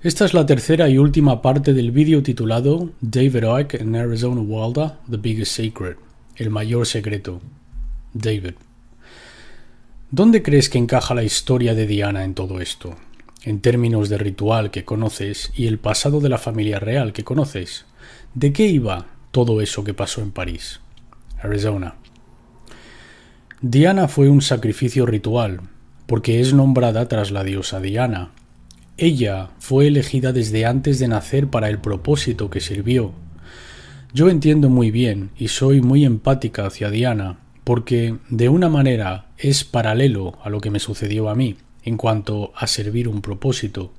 Esta es la tercera y última parte del vídeo titulado David Icke and Arizona Wilder, The Biggest Secret, el mayor secreto. David. ¿Dónde crees que encaja la historia de Diana en todo esto? En términos de ritual que conoces y el pasado de la familia real que conoces. ¿De qué iba todo eso que pasó en París? Arizona. Diana fue un sacrificio ritual, porque es nombrada tras la diosa Diana. Ella fue elegida desde antes de nacer para el propósito que sirvió. Yo entiendo muy bien y soy muy empática hacia Diana, porque de una manera es paralelo a lo que me sucedió a mí, en cuanto a servir un propósito.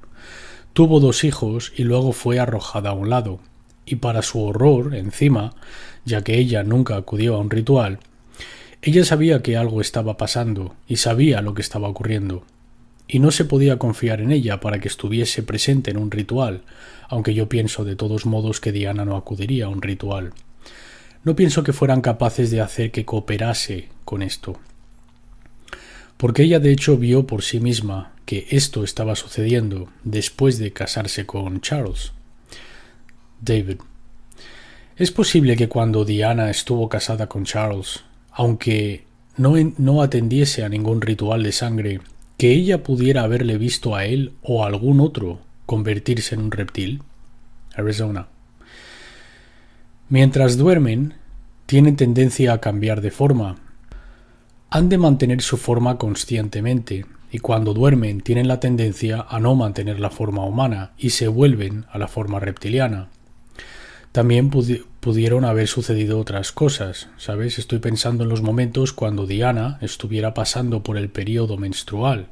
Tuvo 2 hijos y luego fue arrojada a un lado, y para su horror, encima, ya que ella nunca acudió a un ritual, ella sabía que algo estaba pasando y sabía lo que estaba ocurriendo. Y no se podía confiar en ella para que estuviese presente en un ritual, aunque yo pienso de todos modos que Diana no acudiría a un ritual. No pienso que fueran capaces de hacer que cooperase con esto. Porque ella de hecho vio por sí misma que esto estaba sucediendo después de casarse con Charles. David. Es posible que cuando Diana estuvo casada con Charles, aunque no atendiese a ningún ritual de sangre, que ella pudiera haberle visto a él o a algún otro convertirse en un reptil. Arizona. Mientras duermen, tienen tendencia a cambiar de forma. Han de mantener su forma conscientemente, y cuando duermen tienen la tendencia a no mantener la forma humana y se vuelven a la forma reptiliana. También pudieron haber sucedido otras cosas, ¿sabes? Estoy pensando en los momentos cuando Diana estuviera pasando por el periodo menstrual.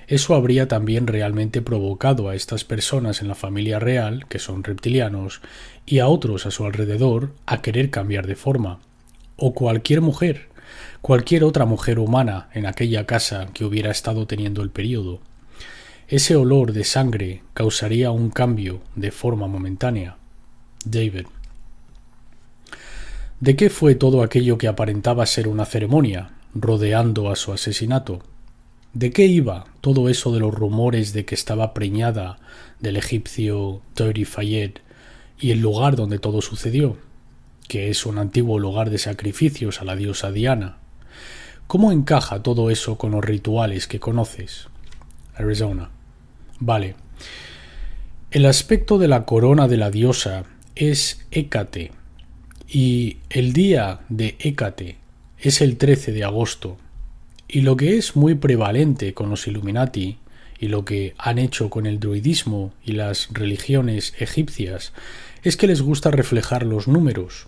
Eso habría también realmente provocado a estas personas en la familia real, que son reptilianos, y a otros a su alrededor a querer cambiar de forma. O cualquier mujer, cualquier otra mujer humana en aquella casa que hubiera estado teniendo el periodo. Ese olor de sangre causaría un cambio de forma momentánea. David. ¿De qué fue todo aquello que aparentaba ser una ceremonia, rodeando a su asesinato? ¿De qué iba todo eso de los rumores de que estaba preñada del egipcio Dirty Fayed y el lugar donde todo sucedió, que es un antiguo lugar de sacrificios a la diosa Diana? ¿Cómo encaja todo eso con los rituales que conoces? Arizona. Vale. El aspecto de la corona de la diosa es Hécate, y el día de Hécate es el 13 de agosto. Y lo que es muy prevalente con los Illuminati y lo que han hecho con el druidismo y las religiones egipcias es que les gusta reflejar los números.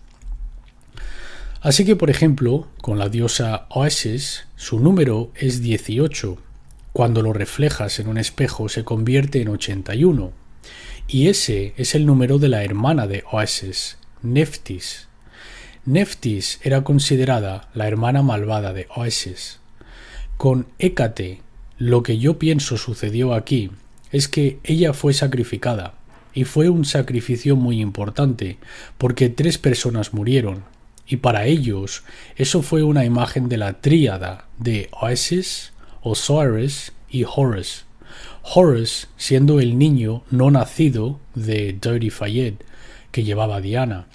Así que, por ejemplo, con la diosa Isis, su número es 18. Cuando lo reflejas en un espejo se convierte en 81. Y ese es el número de la hermana de Isis, Neftis. Neftis era considerada la hermana malvada de Isis. Con Hécate, lo que yo pienso sucedió aquí es que ella fue sacrificada, y fue un sacrificio muy importante, porque 3 personas murieron, y para ellos eso fue una imagen de la tríada de Isis, Osiris y Horus. Horus siendo el niño no nacido de Dirty Fayed, que llevaba Diana.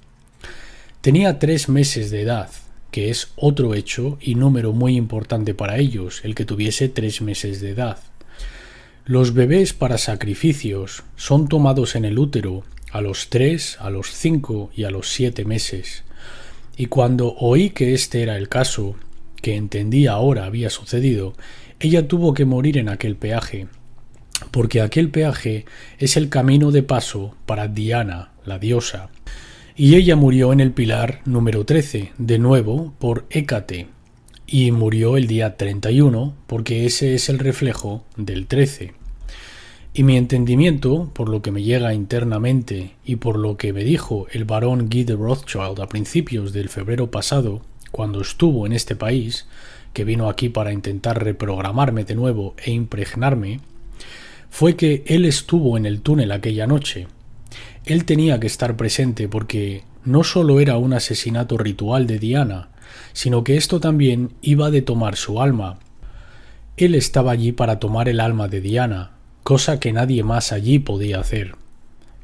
Tenía 3 meses de edad, que es otro hecho y número muy importante para ellos, el que tuviese 3 meses de edad. Los bebés para sacrificios son tomados en el útero a los 3, a los 5 y a los 7 meses. Y cuando oí que este era el caso, que entendí ahora había sucedido, ella tuvo que morir en aquel peaje, porque aquel peaje es el camino de paso para Diana, la diosa. Y ella murió en el pilar número 13, de nuevo por Hécate, y murió el día 31, porque ese es el reflejo del 13. Y mi entendimiento, por lo que me llega internamente y por lo que me dijo el barón Guy de Rothschild a principios del febrero pasado, cuando estuvo en este país, que vino aquí para intentar reprogramarme de nuevo e impregnarme, fue que él estuvo en el túnel aquella noche. Él tenía que estar presente porque no solo era un asesinato ritual de Diana, sino que esto también iba de tomar su alma. Él estaba allí para tomar el alma de Diana, cosa que nadie más allí podía hacer.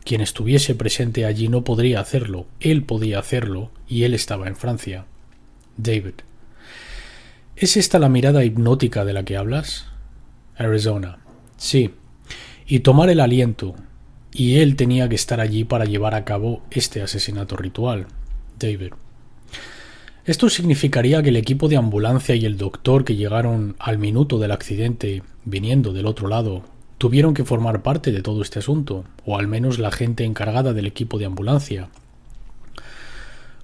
Quien estuviese presente allí no podría hacerlo, él podía hacerlo y él estaba en Francia. David: ¿es esta la mirada hipnótica de la que hablas? Arizona: sí. Y tomar el aliento. Y él tenía que estar allí para llevar a cabo este asesinato ritual. David: esto significaría que el equipo de ambulancia y el doctor que llegaron al minuto del accidente, viniendo del otro lado, tuvieron que formar parte de todo este asunto, o al menos la gente encargada del equipo de ambulancia.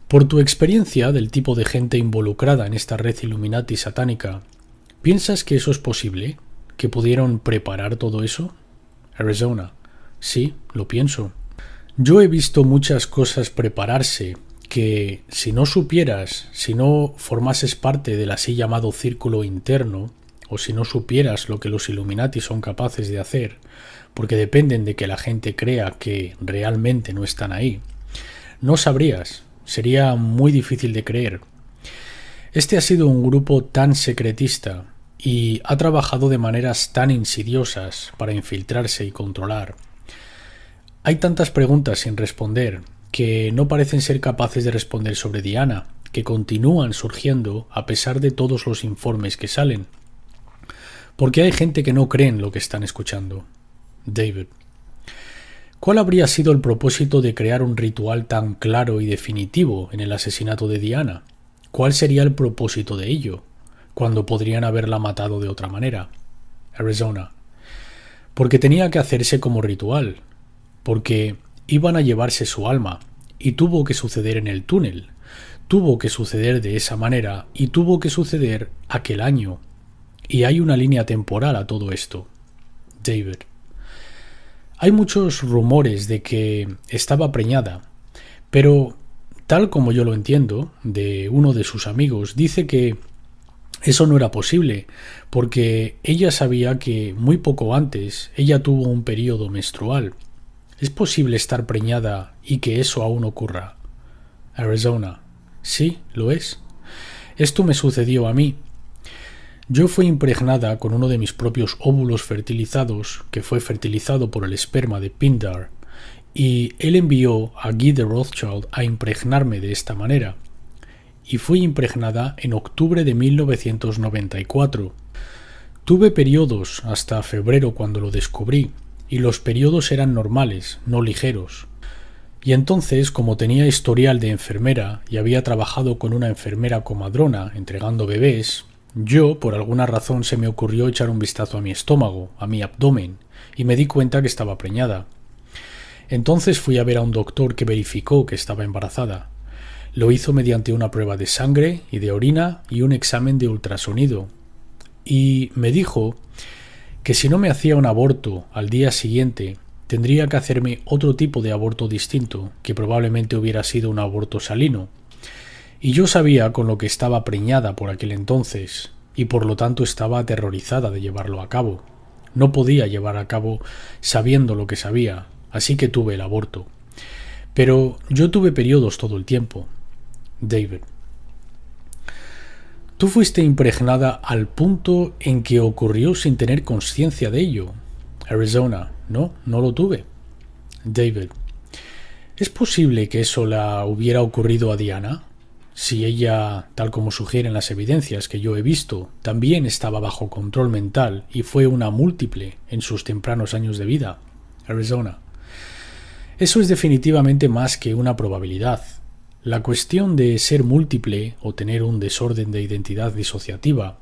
Por tu experiencia del tipo de gente involucrada en esta red Illuminati satánica, ¿piensas que eso es posible? ¿Que pudieron preparar todo eso? Arizona: sí, lo pienso. Yo he visto muchas cosas prepararse que, si no supieras, si no formases parte del así llamado círculo interno, o si no supieras lo que los Illuminati son capaces de hacer, porque dependen de que la gente crea que realmente no están ahí, no sabrías, sería muy difícil de creer. Este ha sido un grupo tan secretista y ha trabajado de maneras tan insidiosas para infiltrarse y controlar. Hay tantas preguntas sin responder que no parecen ser capaces de responder sobre Diana, que continúan surgiendo a pesar de todos los informes que salen. Porque hay gente que no cree en lo que están escuchando. David: ¿cuál habría sido el propósito de crear un ritual tan claro y definitivo en el asesinato de Diana? ¿Cuál sería el propósito de ello, cuando podrían haberla matado de otra manera? Arizona: porque tenía que hacerse como ritual, porque iban a llevarse su alma, y tuvo que suceder en el túnel, tuvo que suceder de esa manera, y tuvo que suceder aquel año. Y hay una línea temporal a todo esto. David: hay muchos rumores de que estaba preñada, pero, tal como yo lo entiendo, de uno de sus amigos, dice que eso no era posible, porque ella sabía que muy poco antes ella tuvo un periodo menstrual. ¿Es posible estar preñada y que eso aún ocurra? Arizona: sí, lo es. Esto me sucedió a mí. Yo fui impregnada con uno de mis propios óvulos fertilizados, que fue fertilizado por el esperma de Pindar, y él envió a Guy de Rothschild a impregnarme de esta manera. Y fui impregnada en octubre de 1994. Tuve periodos hasta febrero cuando lo descubrí, y los periodos eran normales, no ligeros. Y entonces, como tenía historial de enfermera y había trabajado con una enfermera comadrona entregando bebés, yo, por alguna razón, se me ocurrió echar un vistazo a mi estómago, a mi abdomen, y me di cuenta que estaba preñada. Entonces fui a ver a un doctor que verificó que estaba embarazada. Lo hizo mediante una prueba de sangre y de orina y un examen de ultrasonido. Y me dijo que si no me hacía un aborto al día siguiente, tendría que hacerme otro tipo de aborto distinto, que probablemente hubiera sido un aborto salino. Y yo sabía con lo que estaba preñada por aquel entonces, y por lo tanto estaba aterrorizada de llevarlo a cabo. No podía llevar a cabo sabiendo lo que sabía, así que tuve el aborto. Pero yo tuve periodos todo el tiempo. David: tú fuiste impregnada al punto en que ocurrió sin tener conciencia de ello. Arizona: no, no lo tuve. David: ¿es posible que eso la hubiera ocurrido a Diana? Si ella, tal como sugieren las evidencias que yo he visto, también estaba bajo control mental y fue una múltiple en sus tempranos años de vida. Arizona: eso es definitivamente más que una probabilidad. La cuestión de ser múltiple o tener un desorden de identidad disociativa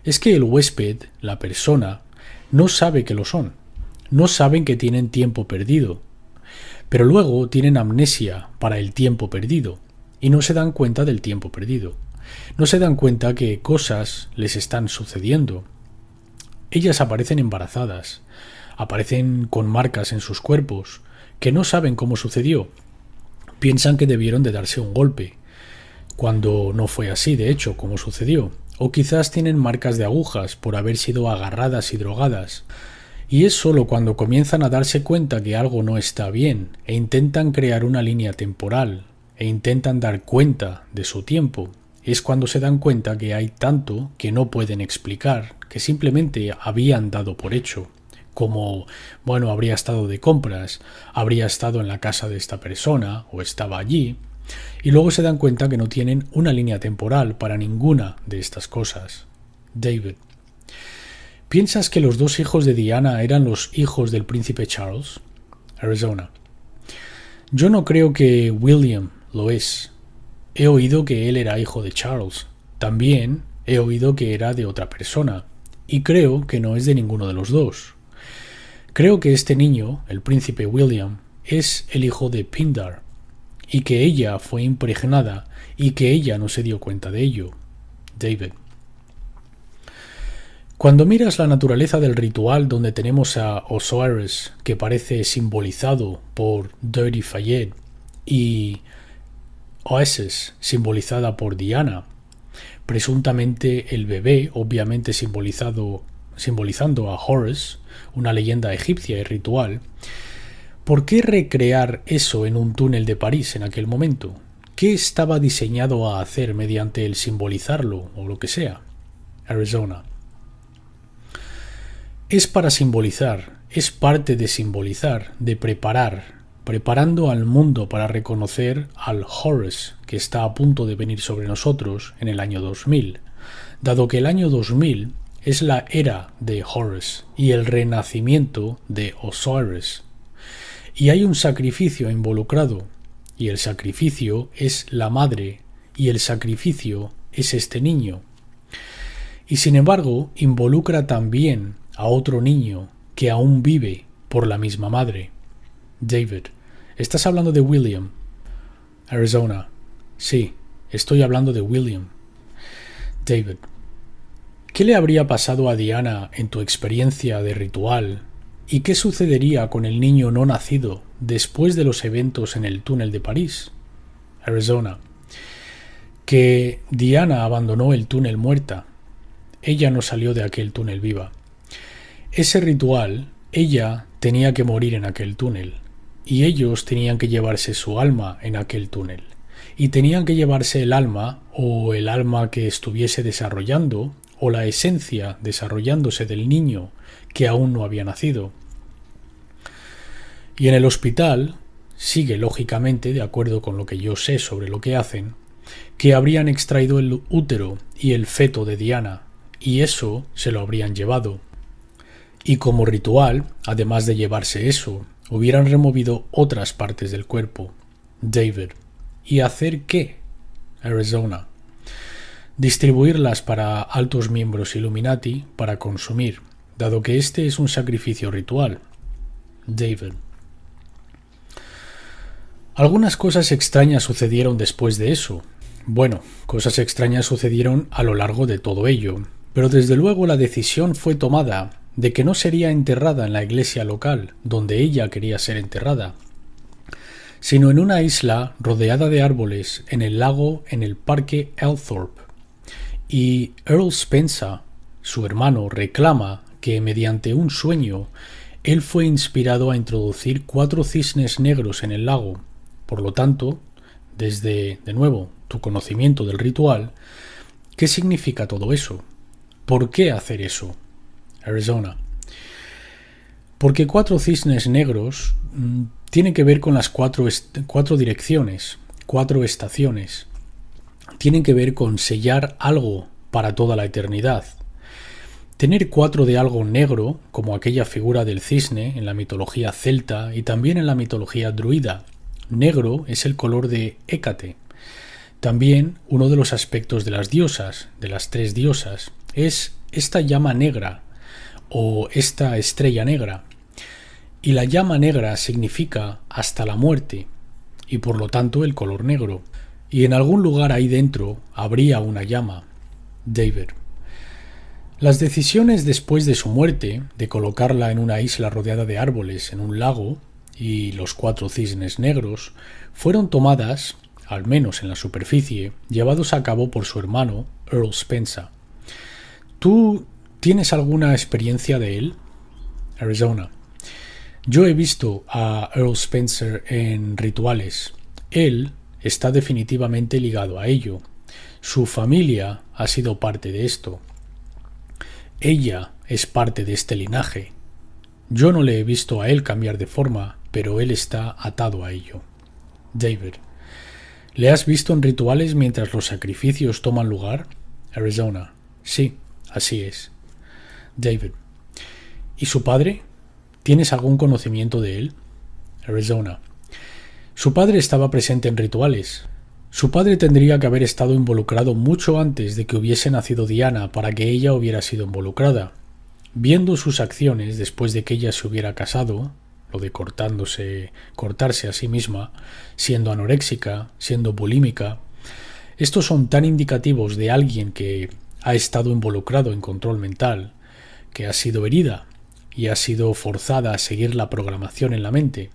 es que el huésped, la persona, no sabe que lo son. No saben que tienen tiempo perdido. Pero luego tienen amnesia para el tiempo perdido. Y no se dan cuenta del tiempo perdido. No se dan cuenta que cosas les están sucediendo. Ellas aparecen embarazadas, aparecen con marcas en sus cuerpos, que no saben cómo sucedió. Piensan que debieron de darse un golpe, cuando no fue así, de hecho, como sucedió. O quizás tienen marcas de agujas por haber sido agarradas y drogadas. Y es solo cuando comienzan a darse cuenta que algo no está bien e intentan crear una línea temporal, e intentan dar cuenta de su tiempo, es cuando se dan cuenta que hay tanto que no pueden explicar, que simplemente habían dado por hecho, como, bueno, habría estado de compras, habría estado en la casa de esta persona o estaba allí, y luego se dan cuenta que no tienen una línea temporal para ninguna de estas cosas. David: ¿piensas que los dos hijos de Diana eran los hijos del príncipe Charles? Arizona: yo no creo que William lo es. He oído que él era hijo de Charles. También he oído que era de otra persona, y creo que no es de ninguno de los dos. Creo que este niño, el príncipe William, es el hijo de Pindar, y que ella fue impregnada y que ella no se dio cuenta de ello. David: cuando miras la naturaleza del ritual donde tenemos a Osiris, que parece simbolizado por Dirty Fayed, y Oasis, simbolizada por Diana, presuntamente el bebé, obviamente simbolizando a Horus, una leyenda egipcia y ritual, ¿por qué recrear eso en un túnel de París en aquel momento? ¿Qué estaba diseñado a hacer mediante el simbolizarlo o lo que sea? Arizona: es para simbolizar, es parte de simbolizar, de preparando al mundo para reconocer al Horus que está a punto de venir sobre nosotros en el año 2000, dado que el año 2000 es la era de Horus y el renacimiento de Osiris. Y hay un sacrificio involucrado, y el sacrificio es la madre, y el sacrificio es este niño. Y sin embargo, involucra también a otro niño que aún vive por la misma madre. David: ¿estás hablando de William? Arizona: sí, estoy hablando de William. David: ¿qué le habría pasado a Diana en tu experiencia de ritual? ¿Y qué sucedería con el niño no nacido después de los eventos en el túnel de París? Arizona: que Diana abandonó el túnel muerta. Ella no salió de aquel túnel viva. Ese ritual, ella tenía que morir en aquel túnel, y ellos tenían que llevarse su alma en aquel túnel, y tenían que llevarse el alma, o el alma que estuviese desarrollando, o la esencia desarrollándose del niño que aún no había nacido. Y en el hospital sigue lógicamente, de acuerdo con lo que yo sé sobre lo que hacen, que habrían extraído el útero y el feto de Diana, y eso se lo habrían llevado. Y como ritual, además de llevarse eso, hubieran removido otras partes del cuerpo. David: ¿y hacer qué? Arizona: distribuirlas para altos miembros Illuminati para consumir, dado que este es un sacrificio ritual. David: algunas cosas extrañas sucedieron después de eso. Bueno, cosas extrañas sucedieron a lo largo de todo ello, pero desde luego la decisión fue tomada de que no sería enterrada en la iglesia local, donde ella quería ser enterrada, sino en una isla rodeada de árboles en el lago en el parque Althorpe. Y Earl Spencer, su hermano, reclama que mediante un sueño él fue inspirado a introducir 4 cisnes negros en el lago. Por lo tanto, desde, de nuevo, tu conocimiento del ritual, ¿qué significa todo eso? ¿Por qué hacer eso? Arizona: porque 4 cisnes negros tiene que ver con las 4 direcciones, 4 estaciones. Tienen que ver con sellar algo para toda la eternidad. Tener 4 de algo negro, como aquella figura del cisne en la mitología celta y también en la mitología druida. Negro es el color de Hécate. También uno de los aspectos de las diosas, de las 3 diosas, es esta llama negra o esta estrella negra. Y la llama negra significa hasta la muerte, y por lo tanto el color negro. Y en algún lugar ahí dentro habría una llama. David: las decisiones después de su muerte, de colocarla en una isla rodeada de árboles en un lago, y los 4 cisnes negros, fueron tomadas, al menos en la superficie, llevados a cabo por su hermano, Earl Spencer. ¿Tú tienes alguna experiencia de él? Arizona: yo he visto a Earl Spencer en rituales. Él está definitivamente ligado a ello. Su familia ha sido parte de esto. Ella es parte de este linaje. Yo no le he visto a él cambiar de forma, pero él está atado a ello. David. ¿Le has visto en rituales mientras los sacrificios toman lugar? Arizona. Sí, así es. David. ¿Y su padre? ¿Tienes algún conocimiento de él? Arizona. Su padre estaba presente en rituales. Su padre tendría que haber estado involucrado mucho antes de que hubiese nacido Diana para que ella hubiera sido involucrada. Viendo sus acciones después de que ella se hubiera casado, lo de cortarse a sí misma, siendo anoréxica, siendo bulímica, estos son tan indicativos de alguien que ha estado involucrado en control mental, que ha sido herida y ha sido forzada a seguir la programación en la mente.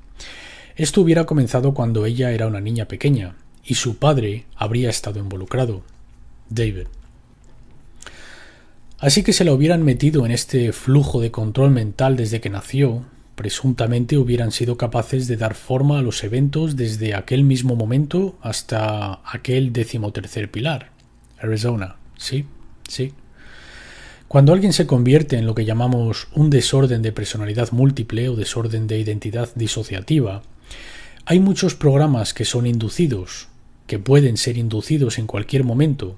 Esto hubiera comenzado cuando ella era una niña pequeña y su padre habría estado involucrado. David. Así que se la hubieran metido en este flujo de control mental desde que nació, presuntamente hubieran sido capaces de dar forma a los eventos desde aquel mismo momento hasta aquel 13º pilar. Arizona. Sí, sí. Cuando alguien se convierte en lo que llamamos un desorden de personalidad múltiple o desorden de identidad disociativa, hay muchos programas que son inducidos, que pueden ser inducidos en cualquier momento.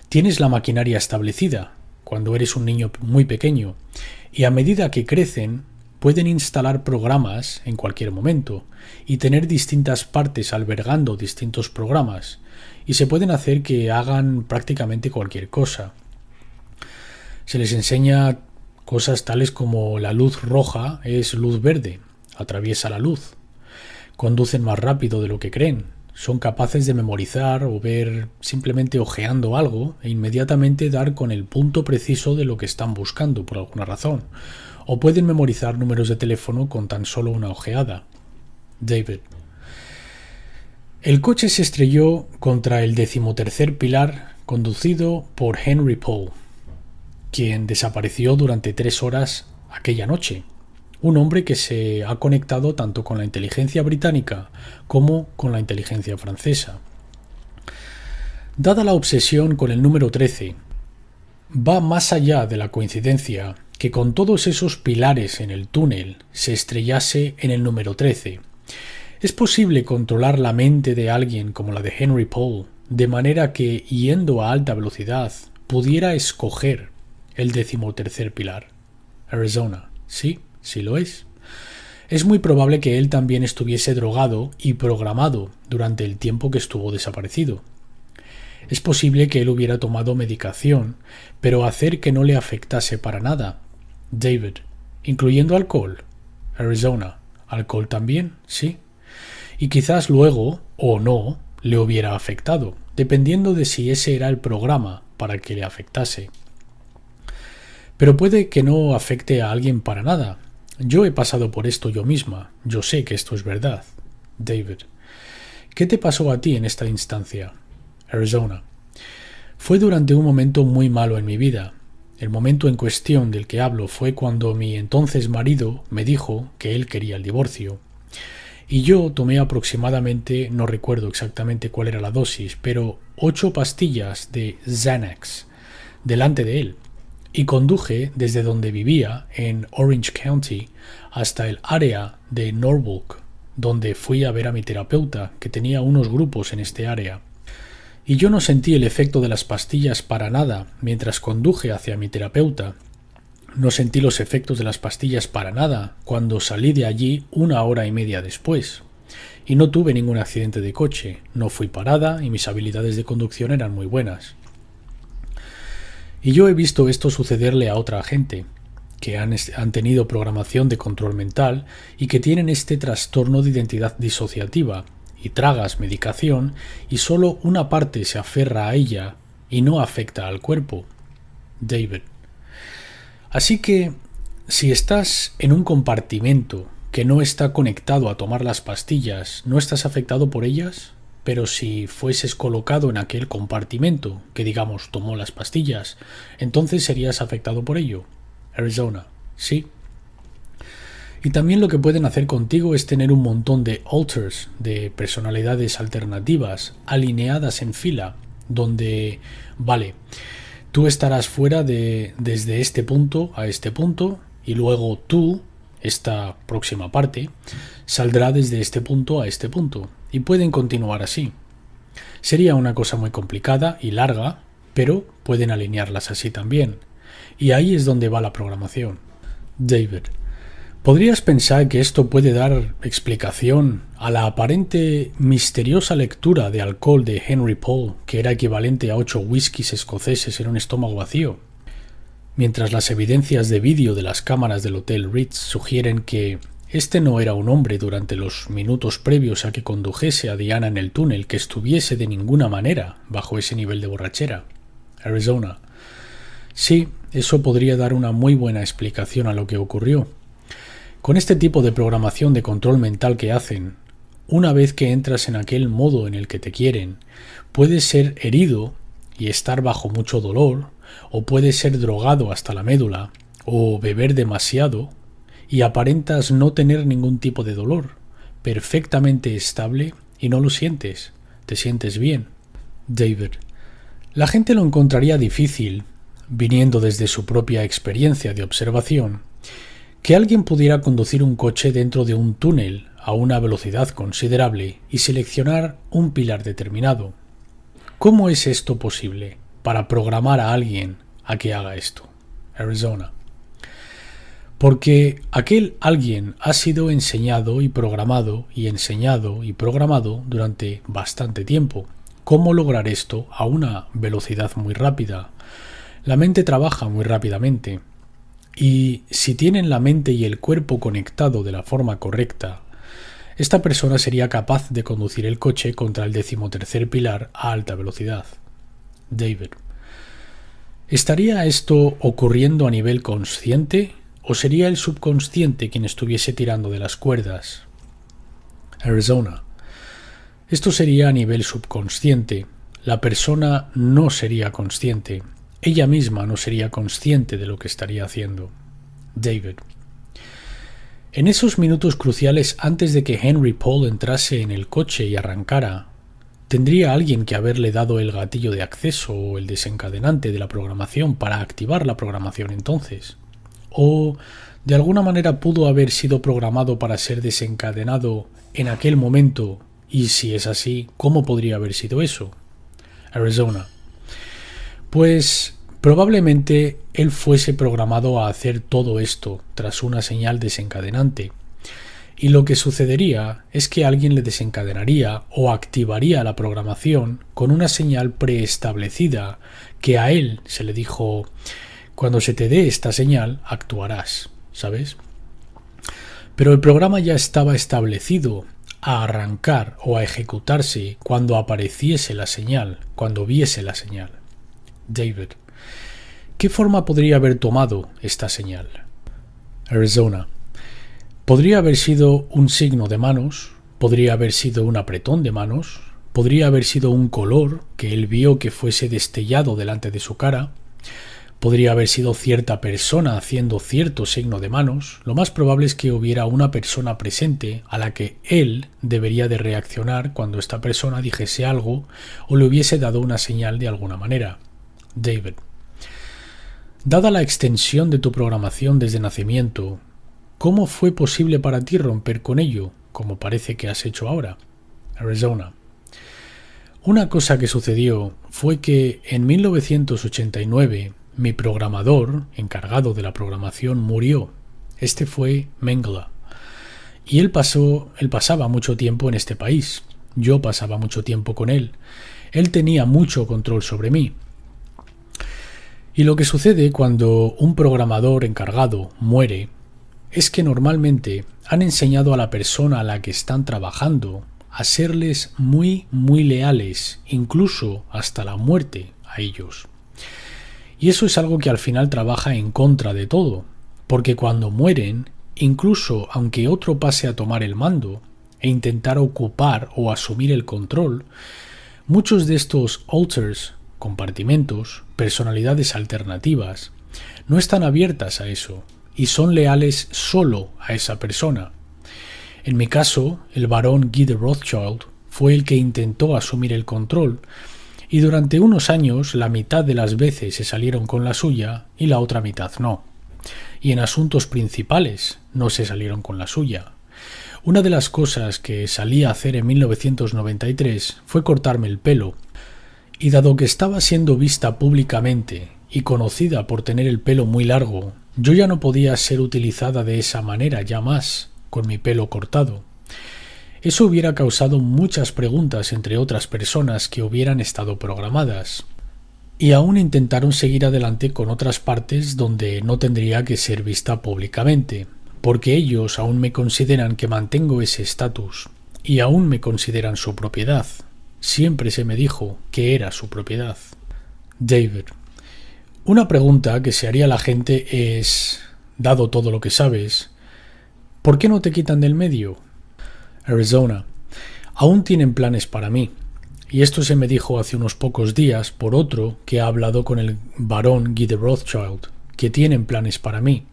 Tienes la maquinaria establecida cuando eres un niño muy pequeño y a medida que crecen pueden instalar programas en cualquier momento y tener distintas partes albergando distintos programas y se pueden hacer que hagan prácticamente cualquier cosa. Se les enseña cosas tales como la luz roja es luz verde, atraviesa la luz. Conducen más rápido de lo que creen. Son capaces de memorizar o ver simplemente ojeando algo e inmediatamente dar con el punto preciso de lo que están buscando por alguna razón. O pueden memorizar números de teléfono con tan solo una ojeada. David. El coche se estrelló contra el 13º pilar conducido por Henry Paul, quien desapareció durante 3 horas aquella noche. Un hombre que se ha conectado tanto con la inteligencia británica como con la inteligencia francesa. Dada la obsesión con el número 13, va más allá de la coincidencia que con todos esos pilares en el túnel se estrellase en el número 13. Es posible controlar la mente de alguien como la de Henry Paul, de manera que, yendo a alta velocidad, pudiera escoger el 13º pilar. Arizona. Sí, sí lo es. Es muy probable que él también estuviese drogado y programado durante el tiempo que estuvo desaparecido. Es posible que él hubiera tomado medicación, pero hacer que no le afectase para nada. David. Incluyendo alcohol. Arizona. Alcohol también, sí. Y quizás luego, o no, le hubiera afectado, dependiendo de si ese era el programa para que le afectase. Pero puede que no afecte a alguien para nada. Yo he pasado por esto yo misma. Yo sé que esto es verdad. David. ¿Qué te pasó a ti en esta instancia? Arizona. Fue durante un momento muy malo en mi vida. El momento en cuestión del que hablo fue cuando mi entonces marido me dijo que él quería el divorcio. Y yo tomé aproximadamente, no recuerdo exactamente cuál era la dosis, pero 8 pastillas de Xanax delante de él. Y conduje desde donde vivía, en Orange County, hasta el área de Norwalk, donde fui a ver a mi terapeuta, que tenía unos grupos en este área. Y yo no sentí el efecto de las pastillas para nada mientras conduje hacia mi terapeuta. No sentí los efectos de las pastillas para nada cuando salí de allí 1 hora y media después. Y no tuve ningún accidente de coche, no fui parada y mis habilidades de conducción eran muy buenas. Y yo he visto esto sucederle a otra gente, que han tenido programación de control mental y que tienen este trastorno de identidad disociativa, y tragas medicación y solo una parte se aferra a ella y no afecta al cuerpo. David. Así que, si estás en un compartimento que no está conectado a tomar las pastillas, ¿no estás afectado por ellas? Pero si fueses colocado en aquel compartimento que, digamos, tomó las pastillas, entonces serías afectado por ello. Arizona. Sí. Y también lo que pueden hacer contigo es tener un montón de alters, de personalidades alternativas, alineadas en fila, donde, vale, tú estarás fuera desde este punto a este punto, y luego tú esta próxima parte, saldrá desde este punto a este punto, y pueden continuar así. Sería una cosa muy complicada y larga, pero pueden alinearlas así también. Y ahí es donde va la programación. David: ¿podrías pensar que esto puede dar explicación a la aparente misteriosa lectura de alcohol de Henry Paul, que era equivalente a 8 whiskies escoceses en un estómago vacío? Mientras las evidencias de vídeo de las cámaras del Hotel Ritz sugieren que este no era un hombre durante los minutos previos a que condujese a Diana en el túnel que estuviese de ninguna manera bajo ese nivel de borrachera. Arizona: sí, eso podría dar una muy buena explicación a lo que ocurrió. Con este tipo de programación de control mental que hacen, una vez que entras en aquel modo en el que te quieren, puedes ser herido y estar bajo mucho dolor, o puedes ser drogado hasta la médula, o beber demasiado, y aparentas no tener ningún tipo de dolor, perfectamente estable, y no lo sientes, te sientes bien. David: la gente lo encontraría difícil, viniendo desde su propia experiencia de observación, que alguien pudiera conducir un coche dentro de un túnel a una velocidad considerable y seleccionar un pilar determinado. ¿Cómo es esto posible para programar a alguien a que haga esto? Arizona: porque aquel alguien ha sido enseñado y programado y enseñado y programado durante bastante tiempo. ¿Cómo lograr esto a una velocidad muy rápida? La mente trabaja muy rápidamente. Y si tienen la mente y el cuerpo conectado de la forma correcta, esta persona sería capaz de conducir el coche contra el 13º pilar a alta velocidad. David: ¿estaría esto ocurriendo a nivel consciente o sería el subconsciente quien estuviese tirando de las cuerdas? Arizona: esto sería a nivel subconsciente. La persona no sería consciente. Ella misma no sería consciente de lo que estaría haciendo. David: en esos minutos cruciales antes de que Henry Paul entrase en el coche y arrancara, ¿tendría alguien que haberle dado el gatillo de acceso o el desencadenante de la programación para activar la programación entonces? ¿O de alguna manera pudo haber sido programado para ser desencadenado en aquel momento? Y si es así, ¿cómo podría haber sido eso? Arizona: pues probablemente él fuese programado a hacer todo esto tras una señal desencadenante, y lo que sucedería es que alguien le desencadenaría o activaría la programación con una señal preestablecida que a él se le dijo: cuando se te dé esta señal, actuarás, ¿sabes? Pero el programa ya estaba establecido a arrancar o a ejecutarse cuando apareciese la señal, cuando viese la señal. David: ¿qué forma podría haber tomado esta señal? Arizona: podría haber sido un signo de manos, podría haber sido un apretón de manos, podría haber sido un color que él vio que fuese destellado delante de su cara, podría haber sido cierta persona haciendo cierto signo de manos. Lo más probable es que hubiera una persona presente a la que él debería de reaccionar cuando esta persona dijese algo o le hubiese dado una señal de alguna manera. David: dada la extensión de tu programación desde nacimiento, ¿cómo fue posible para ti romper con ello, como parece que has hecho ahora? Arizona: una cosa que sucedió fue que en 1989 mi programador, encargado de la programación, murió. Este fue Mengele. Y él pasaba mucho tiempo en este país. Yo pasaba mucho tiempo con él. Él tenía mucho control sobre mí. Y lo que sucede cuando un programador encargado muere es que normalmente han enseñado a la persona a la que están trabajando a serles muy, muy leales, incluso hasta la muerte a ellos. Y eso es algo que al final trabaja en contra de todo, porque cuando mueren, incluso aunque otro pase a tomar el mando e intentar ocupar o asumir el control, muchos de estos alters, compartimentos, personalidades alternativas, no están abiertas a eso y son leales solo a esa persona. En mi caso, el barón Guy de Rothschild fue el que intentó asumir el control y durante unos años la mitad de las veces se salieron con la suya y la otra mitad no. y en asuntos principales no se salieron con la suya. Una de las cosas que salí a hacer en 1993 fue cortarme el pelo, y dado que estaba siendo vista públicamente y conocida por tener el pelo muy largo, yo ya no podía ser utilizada de esa manera ya más, con mi pelo cortado. Eso hubiera causado muchas preguntas entre otras personas que hubieran estado programadas, y aún intentaron seguir adelante con otras partes donde no tendría que ser vista públicamente, porque ellos aún me consideran que mantengo ese estatus, y aún me consideran su propiedad. Siempre se me dijo que era su propiedad. David: una pregunta que se haría la gente es, dado todo lo que sabes, ¿por qué no te quitan del medio? Arizona: aún tienen planes para mí, y esto se me dijo hace unos pocos días por otro que ha hablado con el barón Guy de Rothschild, que tienen planes para mí,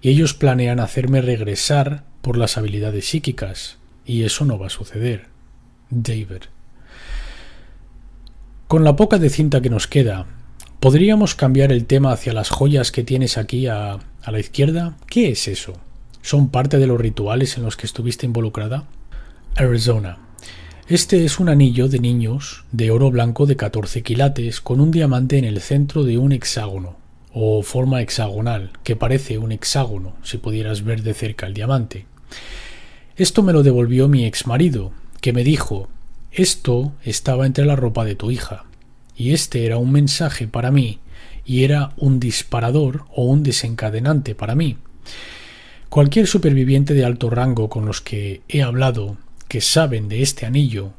y ellos planean hacerme regresar por las habilidades psíquicas, y eso no va a suceder. David: con la poca de cinta que nos queda, ¿podríamos cambiar el tema hacia las joyas que tienes aquí a la izquierda? ¿Qué es eso? ¿Son parte de los rituales en los que estuviste involucrada? Arizona: este es un anillo de niños de oro blanco de 14 quilates con un diamante en el centro de un hexágono, o forma hexagonal, que parece un hexágono si pudieras ver de cerca el diamante. Esto me lo devolvió mi exmarido, que me dijo: esto estaba entre la ropa de tu hija, y este era un mensaje para mí, y era un disparador o un desencadenante para mí. Cualquier superviviente de alto rango con los que he hablado, que saben de este anillo,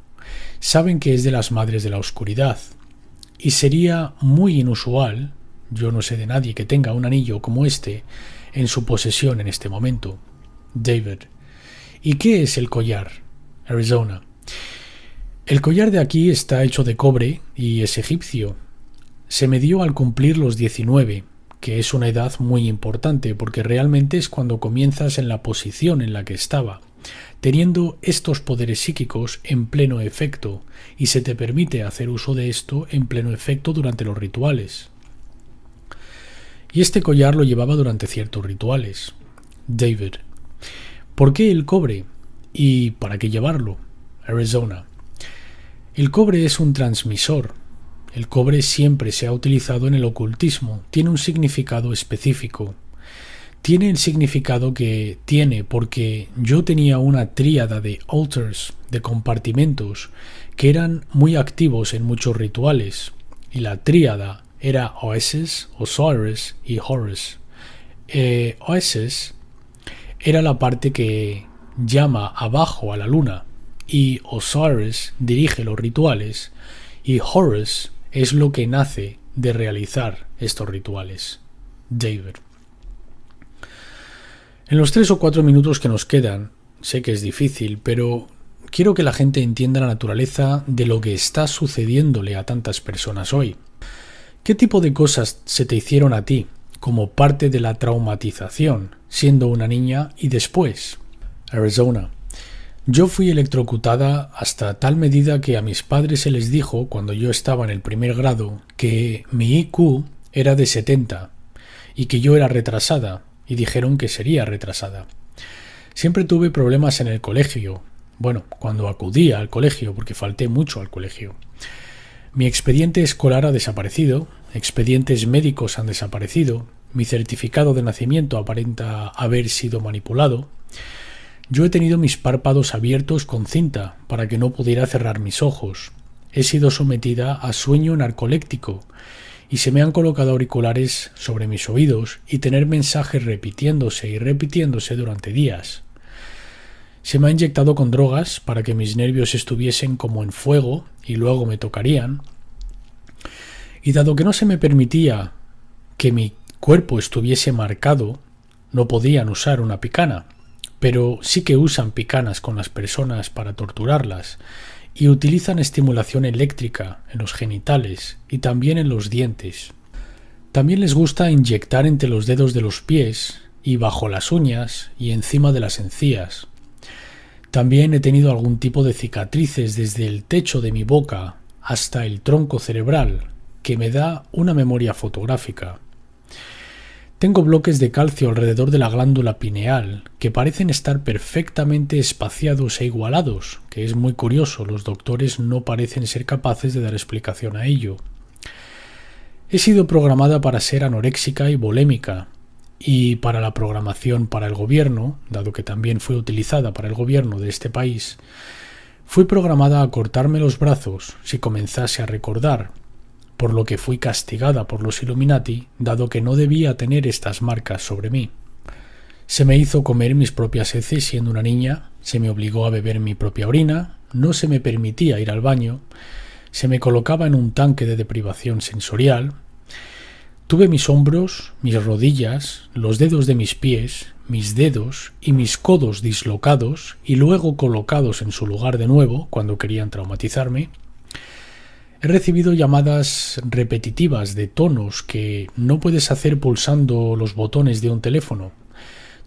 saben que es de las madres de la oscuridad, y sería muy inusual, yo no sé de nadie que tenga un anillo como este en su posesión en este momento. David: ¿y qué es el collar? Arizona: el collar de aquí está hecho de cobre y es egipcio. Se me dio al cumplir los 19, que es una edad muy importante porque realmente es cuando comienzas en la posición en la que estaba, teniendo estos poderes psíquicos en pleno efecto, y se te permite hacer uso de esto en pleno efecto durante los rituales. Y este collar lo llevaba durante ciertos rituales. David: ¿por qué el cobre? ¿Y para qué llevarlo? Arizona: el cobre es un transmisor. El cobre siempre se ha utilizado en el ocultismo. Tiene un significado específico. Tiene el significado que tiene porque yo tenía una tríada de altars, de compartimentos, que eran muy activos en muchos rituales. Y la tríada era Oasis, Osiris y Horus. Oasis era la parte que llama abajo a la luna, y Osiris dirige los rituales, y Horus es lo que nace de realizar estos rituales. David: en los 3 o 4 minutos que nos quedan, sé que es difícil, pero quiero que la gente entienda la naturaleza de lo que está sucediéndole a tantas personas hoy. ¿Qué tipo de cosas se te hicieron a ti como parte de la traumatización, siendo una niña y después? Arizona: yo fui electrocutada hasta tal medida que a mis padres se les dijo cuando yo estaba en el primer grado que mi IQ era de 70 y que yo era retrasada, y dijeron que sería retrasada. Siempre tuve problemas en el colegio, cuando acudía al colegio, porque falté mucho al colegio. Mi expediente escolar ha desaparecido, expedientes médicos han desaparecido, mi certificado de nacimiento aparenta haber sido manipulado. Yo he tenido mis párpados abiertos con cinta para que no pudiera cerrar mis ojos. He sido sometida a sueño narcoléptico y se me han colocado auriculares sobre mis oídos y tener mensajes repitiéndose y repitiéndose durante días. Se me ha inyectado con drogas para que mis nervios estuviesen como en fuego y luego me tocarían. Y dado que no se me permitía que mi cuerpo estuviese marcado, no podían usar una picana. Pero sí que usan picanas con las personas para torturarlas y utilizan estimulación eléctrica en los genitales y también en los dientes. También les gusta inyectar entre los dedos de los pies y bajo las uñas y encima de las encías. También he tenido algún tipo de cicatrices desde el techo de mi boca hasta el tronco cerebral, que me da una memoria fotográfica. Tengo bloques de calcio alrededor de la glándula pineal que parecen estar perfectamente espaciados e igualados, que es muy curioso, los doctores no parecen ser capaces de dar explicación a ello. He sido programada para ser anoréxica y bulémica, y para la programación para el gobierno, dado que también fue utilizada para el gobierno de este país, fui programada a cortarme los brazos si comenzase a recordar, por lo que fui castigada por los Illuminati, dado que no debía tener estas marcas sobre mí. Se me hizo comer mis propias heces siendo una niña, se me obligó a beber mi propia orina, no se me permitía ir al baño, se me colocaba en un tanque de deprivación sensorial. Tuve mis hombros, mis rodillas, los dedos de mis pies, mis dedos y mis codos dislocados y luego colocados en su lugar de nuevo cuando querían traumatizarme. He recibido llamadas repetitivas de tonos que no puedes hacer pulsando los botones de un teléfono,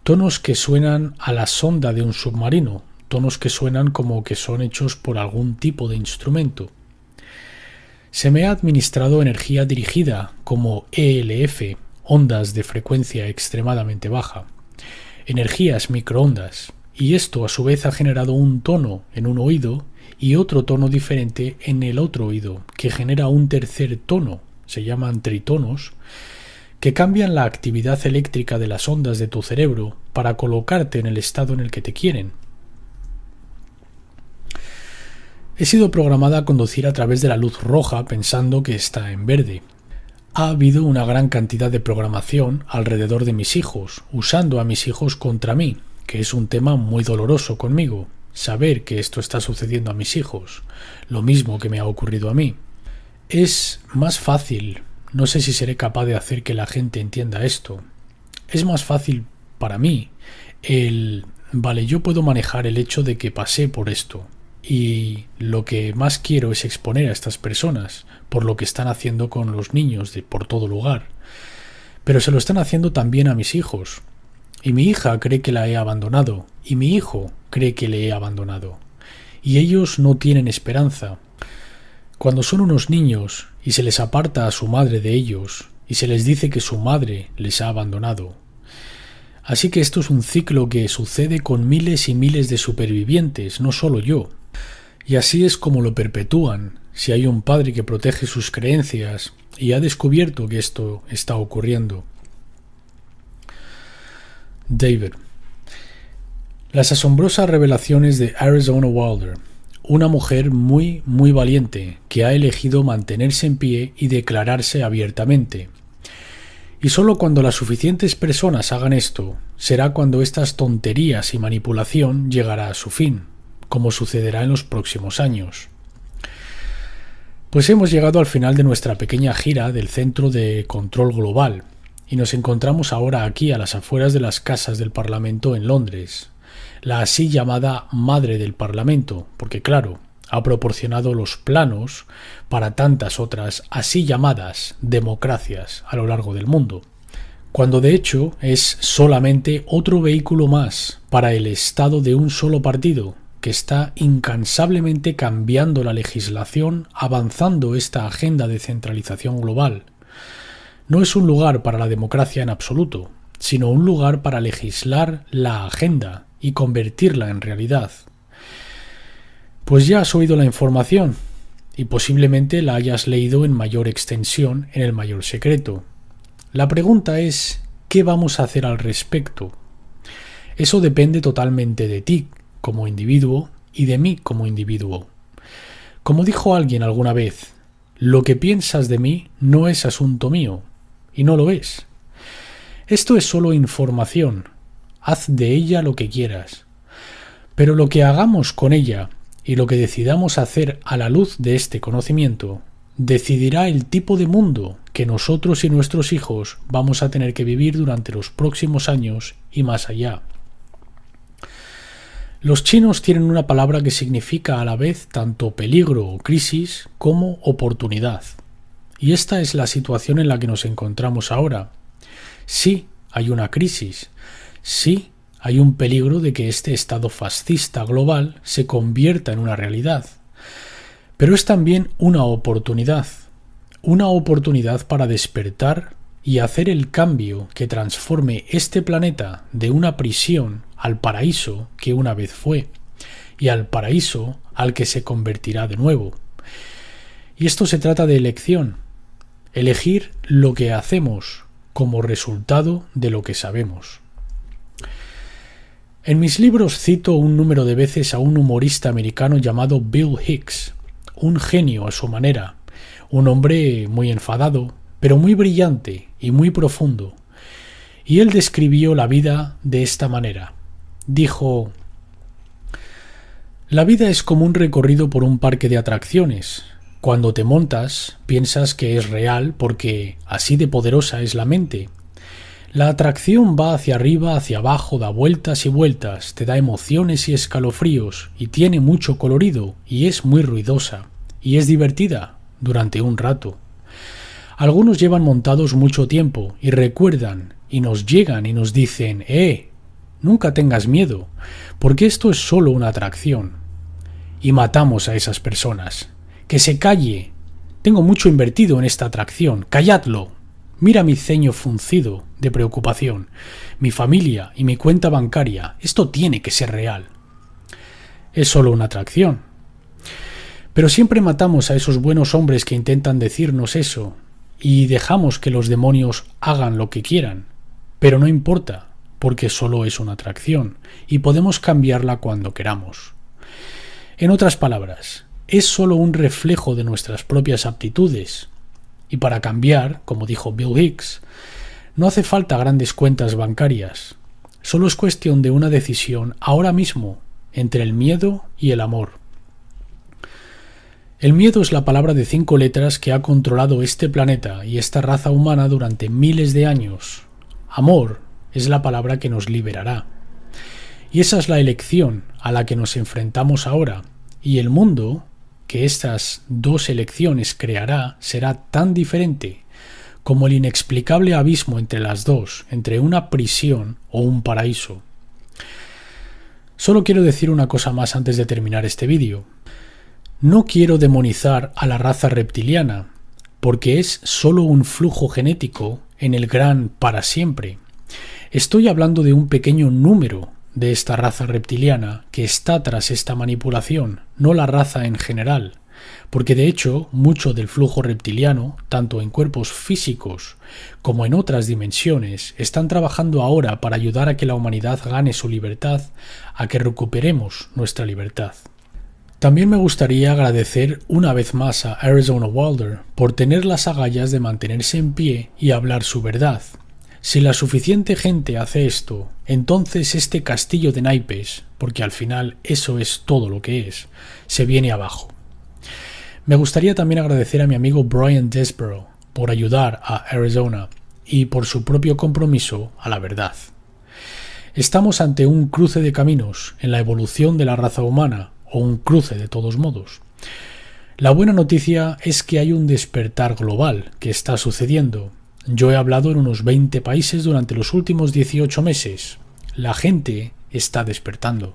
tonos que suenan a la sonda de un submarino, tonos que suenan como que son hechos por algún tipo de instrumento. Se me ha administrado energía dirigida como ELF, ondas de frecuencia extremadamente baja, energías microondas, y esto a su vez ha generado un tono en un oído y otro tono diferente en el otro oído, que genera un tercer tono, se llaman tritonos, que cambian la actividad eléctrica de las ondas de tu cerebro para colocarte en el estado en el que te quieren. He sido programada a conducir a través de la luz roja pensando que está en verde. Ha habido una gran cantidad de programación alrededor de mis hijos, usando a mis hijos contra mí, que es un tema muy doloroso conmigo. Saber que esto está sucediendo a mis hijos, lo mismo que me ha ocurrido a mí. Es más fácil, no sé si seré capaz de hacer que la gente entienda esto, es más fácil para mí vale, yo puedo manejar el hecho de que pasé por esto y lo que más quiero es exponer a estas personas por lo que están haciendo con los niños por todo lugar, pero se lo están haciendo también a mis hijos. Y mi hija cree que la he abandonado, y mi hijo cree que le he abandonado. Y ellos no tienen esperanza. Cuando son unos niños y se les aparta a su madre de ellos, y se les dice que su madre les ha abandonado. Así que esto es un ciclo que sucede con miles y miles de supervivientes, no solo yo. Y así es como lo perpetúan, si hay un padre que protege sus creencias y ha descubierto que esto está ocurriendo. David. Las asombrosas revelaciones de Arizona Wilder, una mujer muy valiente que ha elegido mantenerse en pie y declararse abiertamente. Y solo cuando las suficientes personas hagan esto, será cuando estas tonterías y manipulación llegará a su fin, como sucederá en los próximos años. Pues hemos llegado al final de nuestra pequeña gira del Centro de Control Global, y nos encontramos ahora aquí a las afueras de las casas del Parlamento en Londres, la así llamada Madre del Parlamento, porque claro, ha proporcionado los planos para tantas otras así llamadas democracias a lo largo del mundo, cuando de hecho es solamente otro vehículo más para el Estado de un solo partido, que está incansablemente cambiando la legislación, avanzando esta agenda de centralización global. No es un lugar para la democracia en absoluto, sino un lugar para legislar la agenda y convertirla en realidad. Pues ya has oído la información, y posiblemente la hayas leído en mayor extensión en el mayor secreto. La pregunta es, ¿qué vamos a hacer al respecto? Eso depende totalmente de ti como individuo y de mí como individuo. Como dijo alguien alguna vez, lo que piensas de mí no es asunto mío. Y no lo es. Esto es solo información. Haz de ella lo que quieras. Pero lo que hagamos con ella y lo que decidamos hacer a la luz de este conocimiento decidirá el tipo de mundo que nosotros y nuestros hijos vamos a tener que vivir durante los próximos años y más allá. Los chinos tienen una palabra que significa a la vez tanto peligro o crisis como oportunidad. Y esta es la situación en la que nos encontramos ahora. Sí, hay una crisis. Sí, hay un peligro de que este estado fascista global se convierta en una realidad. Pero es también una oportunidad para despertar y hacer el cambio que transforme este planeta de una prisión al paraíso que una vez fue, y al paraíso al que se convertirá de nuevo. Y esto se trata de elección, elegir lo que hacemos como resultado de lo que sabemos. En mis libros cito un número de veces a un humorista americano llamado Bill Hicks, un genio a su manera, un hombre muy enfadado, pero muy brillante y muy profundo. Y él describió la vida de esta manera. Dijo: la vida es como un recorrido por un parque de atracciones. Cuando te montas, piensas que es real porque así de poderosa es la mente. La atracción va hacia arriba, hacia abajo, da vueltas y vueltas, te da emociones y escalofríos, y tiene mucho colorido, y es muy ruidosa, y es divertida durante un rato. Algunos llevan montados mucho tiempo y recuerdan, y nos llegan y nos dicen: nunca tengas miedo, porque esto es solo una atracción. Y matamos a esas personas. Que se calle. Tengo mucho invertido en esta atracción. Calladlo. Mira mi ceño fruncido de preocupación, mi familia y mi cuenta bancaria. Esto tiene que ser real. Es solo una atracción. Pero siempre matamos a esos buenos hombres que intentan decirnos eso y dejamos que los demonios hagan lo que quieran. Pero no importa, porque solo es una atracción y podemos cambiarla cuando queramos. En otras palabras, es solo un reflejo de nuestras propias aptitudes. Y para cambiar, como dijo Bill Hicks, no hace falta grandes cuentas bancarias. Solo es cuestión de una decisión ahora mismo entre el miedo y el amor. El miedo es la palabra de 5 letras que ha controlado este planeta y esta raza humana durante miles de años. Amor es la palabra que nos liberará. Y esa es la elección a la que nos enfrentamos ahora. Y el mundo que estas dos elecciones creará será tan diferente como el inexplicable abismo entre las dos, entre una prisión o un paraíso. Solo quiero decir una cosa más antes de terminar este vídeo. No quiero demonizar a la raza reptiliana, porque es solo un flujo genético en el gran para siempre. Estoy hablando de un pequeño número de esta raza reptiliana que está tras esta manipulación, no la raza en general, porque de hecho mucho del flujo reptiliano, tanto en cuerpos físicos como en otras dimensiones, están trabajando ahora para ayudar a que la humanidad gane su libertad, a que recuperemos nuestra libertad. También me gustaría agradecer una vez más a Arizona Wilder por tener las agallas de mantenerse en pie y hablar su verdad. Si la suficiente gente hace esto, entonces este castillo de naipes, porque al final eso es todo lo que es, se viene abajo. Me gustaría también agradecer a mi amigo Brian Desborough por ayudar a Arizona y por su propio compromiso a la verdad. Estamos ante un cruce de caminos en la evolución de la raza humana, o un cruce de todos modos. La buena noticia es que hay un despertar global que está sucediendo. Yo he hablado en unos 20 países durante los últimos 18 meses. La gente está despertando.